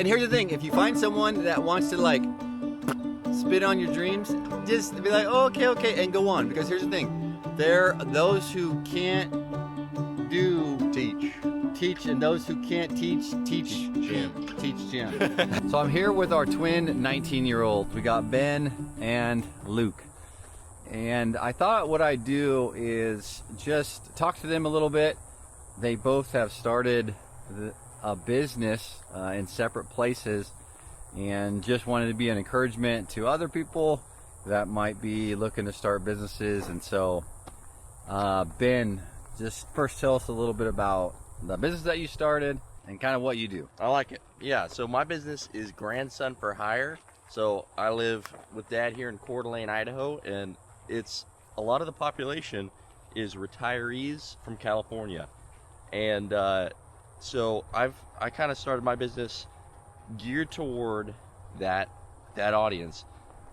And here's the thing, if you find someone that wants to like spit on your dreams, just be like, oh, okay, and go on. Because here's the thing, there are those who can't teach, and those who can't teach Jim. So I'm here with our twin 19-year-olds. We got Ben and Luke. And I thought what I'd do is just talk to them a little bit. They both have started a business in separate places, and just wanted to be an encouragement to other people that might be looking to start businesses. And so, Ben, just first tell us a little bit about the business that you started and kind of what you do. I like it. Yeah, so my business is Grandson for Hire. So I live with Dad here in Coeur d'Alene, Idaho, and it's a lot of the population is retirees from California. And so I kind of started my business geared toward that audience.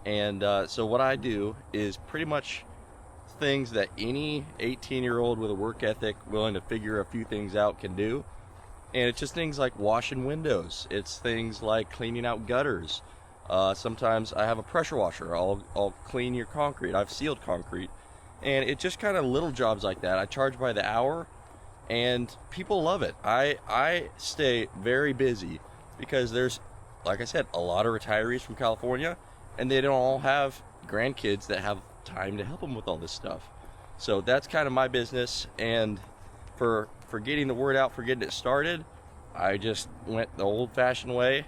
And so what I do is pretty much things that any 18-year-old with a work ethic willing to figure a few things out can do. And it's just things like washing windows. It's things like cleaning out gutters. Sometimes I have a pressure washer. I'll clean your concrete. I've sealed concrete. And it's just kind of little jobs like that. I charge by the hour, and people love it. I stay very busy because there's, like I said, a lot of retirees from California, and they don't all have grandkids that have time to help them with all this stuff. So that's kind of my business. And for getting the word out, for getting it started, I just went the old-fashioned way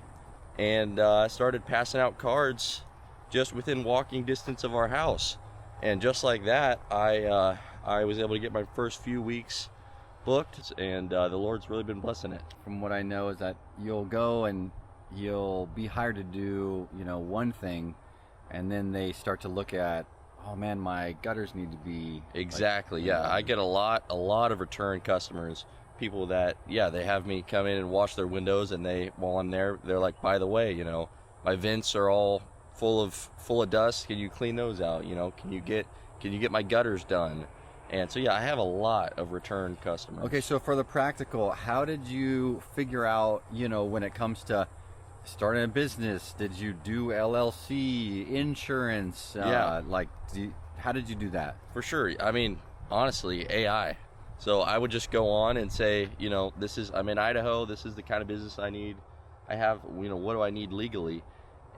and started passing out cards just within walking distance of our house. And just like that, I was able to get my first few weeks booked, and the Lord's really been blessing it. From what I know is that you'll go and you'll be hired to do, one thing, and then they start to look at, oh man, my gutters need to be exactly. Yeah, I get a lot of return customers, people that they have me come in and wash their windows, and while I'm there, they're like, by the way, my vents are all full of dust. Can you clean those out? Can you get my gutters done? And so I have a lot of return customers. Okay, so for the practical, how did you figure out, when it comes to starting a business, did you do LLC, insurance? How did you do that? For sure. I mean, honestly, AI. So I would just go on and say, I'm in Idaho. This is the kind of business I need. I have, what do I need legally?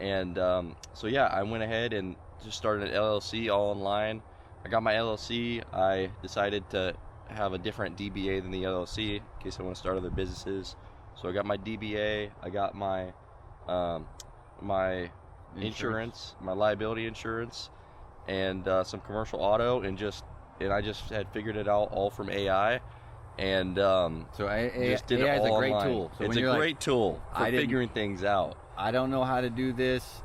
And I went ahead and just started an LLC all online. I got my LLC. I decided to have a different DBA than the LLC in case I want to start other businesses. So I got my DBA. I got my my insurance, my liability insurance, and some commercial auto, and I just had figured it out all from AI. And so AI is a great tool. So it's a great tool for figuring things out. I don't know how to do this.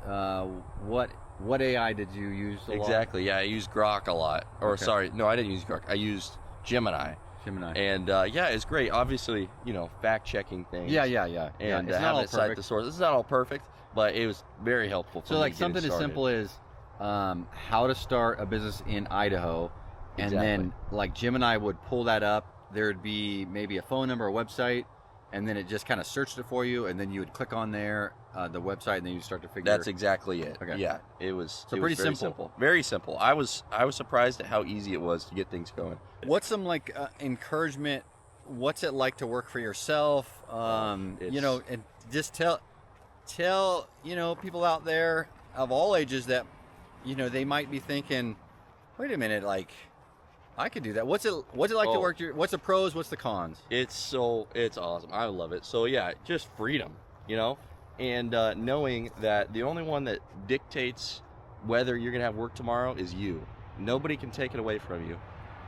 What AI did you use a lot? Exactly. Yeah, I used Grok a lot. Or okay. Sorry, no, I didn't use Grok. I used Gemini. And it's great. Obviously, fact checking things. Yeah. And having it cite the source. This is not all perfect, but it was very helpful for me. So like something as simple as how to start a business in Idaho, and then like Gemini would pull that up. There'd be maybe a phone number, a website, and then it just kind of searched it for you, and then you would click on there, the website, and then you start to figure. That's exactly it. Okay. Yeah, it was. So pretty simple. Very simple. I was surprised at how easy it was to get things going. What's some encouragement? What's it like to work for yourself? And just tell people out there of all ages that they might be thinking, wait a minute, like I could do that. What's it like to work? What's the pros? What's the cons? It's awesome. I love it. So just freedom, and knowing that the only one that dictates whether you're gonna have work tomorrow is you. Nobody can take it away from you,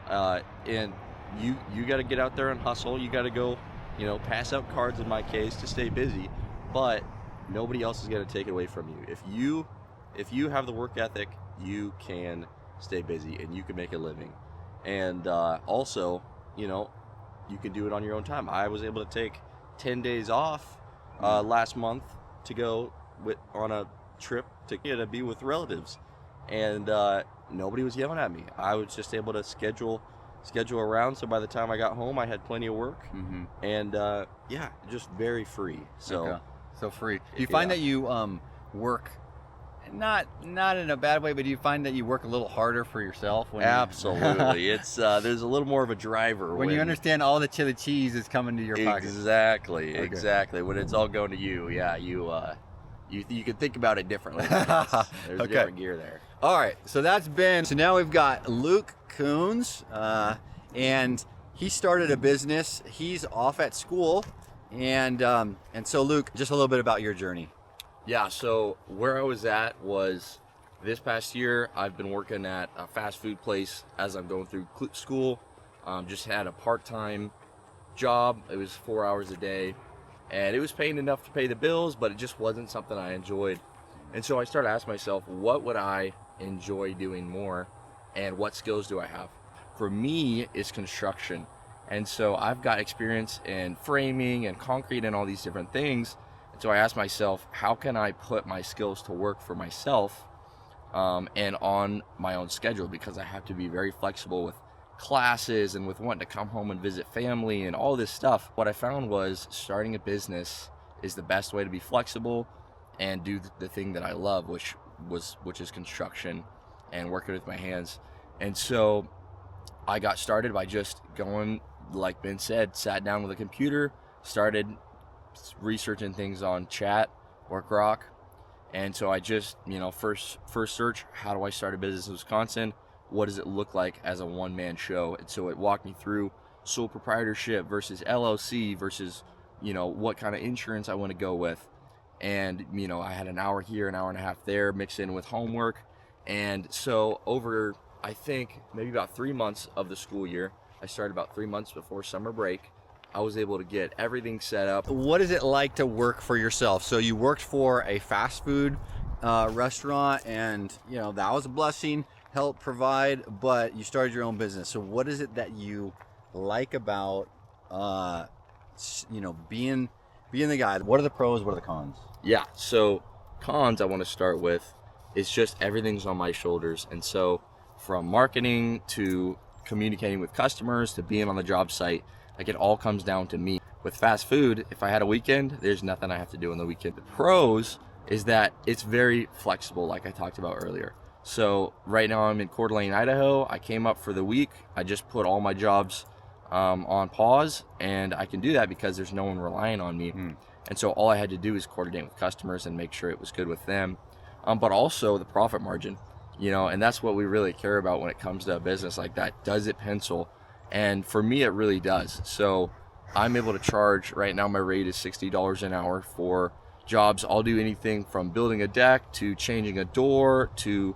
and you got to get out there and hustle. You got to go, pass out cards in my case to stay busy, but nobody else is gonna take it away from you. If you have the work ethic, you can stay busy and you can make a living. And also, you can do it on your own time. I was able to take 10 days off last month to go on a trip to be with relatives, and nobody was yelling at me. I was just able to schedule around, so by the time I got home I had plenty of work. Mm-hmm. And just very free. So okay. So free. Do you find that you work not in a bad way, but do you find that you work a little harder for yourself? When Absolutely. It's there's a little more of a driver when you understand all the chili cheese is coming to your pocket. Exactly. Okay. Exactly. When it's all going to you, yeah, you can think about it differently. There's a different gear there. All right, so that's Ben. So now we've got Luke Coons, and he started a business. He's off at school, and so Luke, just a little bit about your journey. Yeah, so where I was at was this past year, I've been working at a fast food place as I'm going through school. Just had a part-time job. It was 4 hours a day, and it was paying enough to pay the bills, but it just wasn't something I enjoyed. And so I started asking myself, what would I enjoy doing more, and what skills do I have? For me, it's construction. And so I've got experience in framing and concrete and all these different things. So I asked myself, how can I put my skills to work for myself and on my own schedule? Because I have to be very flexible with classes and with wanting to come home and visit family and all this stuff. What I found was starting a business is the best way to be flexible and do the thing that I love, which is construction and working with my hands. And so I got started by just going, like Ben said, sat down with a computer, started researching things on chat or Grok. And so I just, first search, how do I start a business in Wisconsin? What does it look like as a one-man show? And so it walked me through sole proprietorship versus LLC versus, what kind of insurance I want to go with. And, I had an hour here, an hour and a half there, mixed in with homework. And so over, I think, maybe about 3 months of the school year, I started about 3 months before summer break, I was able to get everything set up. What is it like to work for yourself? So you worked for a fast food restaurant, and that was a blessing, helped provide, but you started your own business. So what is it that you like about being the guy? What are the pros? What are the cons? Yeah, so cons I want to start with is just everything's on my shoulders. And so from marketing to communicating with customers to being on the job site, like it all comes down to me. With fast food, if I had a weekend, there's nothing I have to do on the weekend. The pros is that it's very flexible, like I talked about earlier. So right now I'm in Coeur d'Alene, Idaho. I came up for the week. I just put all my jobs on pause, and I can do that because there's no one relying on me. And so all I had to do is coordinate with customers and make sure it was good with them. But also the profit margin, and that's what we really care about when it comes to a business like that. Does it pencil? And for me, it really does. So I'm able to charge, right now my rate is $60 an hour for jobs. I'll do anything from building a deck to changing a door to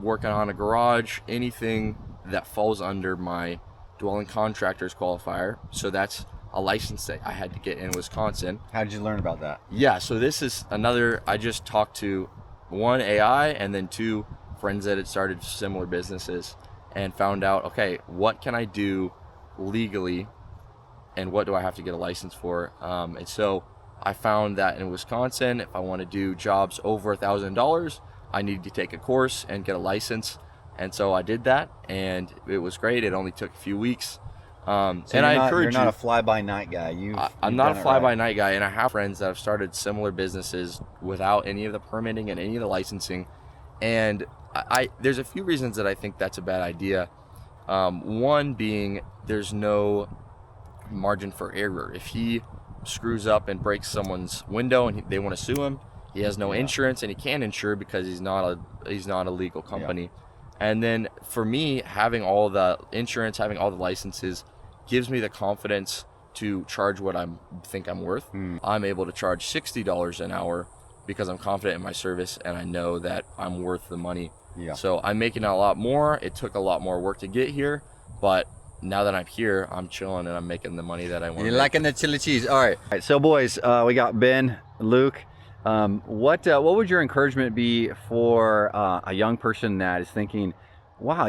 working on a garage, anything that falls under my dwelling contractors qualifier. So that's a license that I had to get in Wisconsin. How did you learn about that? Yeah, so this is another, I just talked to one AI and then two friends that had started similar businesses and found out, okay, what can I do legally and what do I have to get a license for? And so I found that in Wisconsin, if I want to do jobs over $1,000, I needed to take a course and get a license. And so I did that, and it was great. It only took a few weeks. So you're not a fly-by-night guy. I'm not a fly-by-night guy, and I have friends that have started similar businesses without any of the permitting and any of the licensing. And there's a few reasons that I think that's a bad idea. One being there's no margin for error. If he screws up and breaks someone's window and they want to sue him, he has no insurance, and he can't insure because he's not a legal company. Yeah. And then for me, having all the insurance, having all the licenses gives me the confidence to charge what I think I'm worth. I'm able to charge $60 an hour because I'm confident in my service and I know that I'm worth the money. Yeah. So I'm making a lot more. It took a lot more work to get here, but now that I'm here, I'm chilling and I'm making the money that I want. You're liking the chili cheese. All right. So boys, we got Ben, Luke. What would your encouragement be for a young person that is thinking, wow,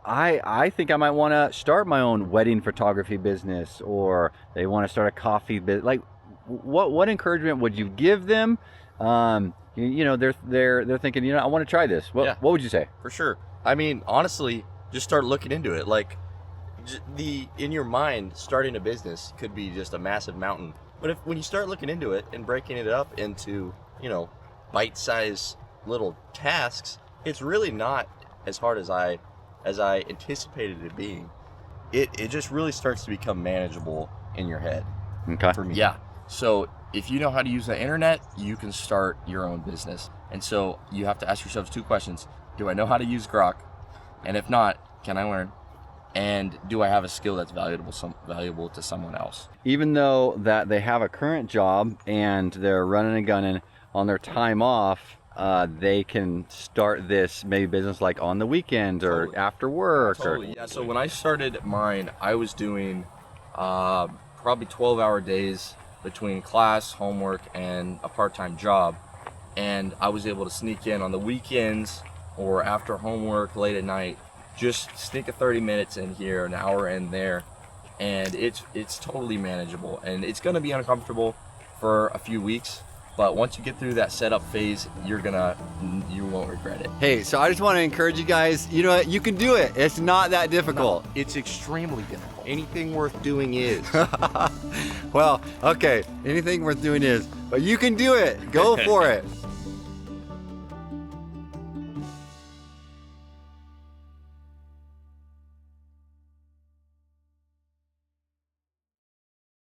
I think I might want to start my own wedding photography business, or they want to start a coffee business? Like, what encouragement would you give them? They're thinking, I want to try this. What would you say? For sure. I mean, honestly, just start looking into it. Like, in your mind, starting a business could be just a massive mountain. But when you start looking into it and breaking it up into, you know, bite-sized little tasks, it's really not as hard as I anticipated it being. It just really starts to become manageable in your head. Okay. For me. Yeah. So if you know how to use the internet, you can start your own business. And so you have to ask yourselves 2 questions. Do I know how to use Grok? And if not, can I learn? And do I have a skill that's valuable to someone else? Even though that they have a current job and they're running and gunning on their time off, they can start this maybe business like on the weekends or Totally. after work. Totally. Or Yeah. So when I started mine, I was doing probably 12-hour days between class, homework, and a part-time job. And I was able to sneak in on the weekends or after homework late at night, just sneak a 30 minutes in here, an hour in there, and it's totally manageable. And it's gonna be uncomfortable for a few weeks, but once you get through that setup phase, you won't regret it. Hey, so I just want to encourage you guys, you know what, you can do it. It's not that difficult. It's extremely difficult. Anything worth doing is. Well, okay, anything worth doing is, but you can do it. Go for it.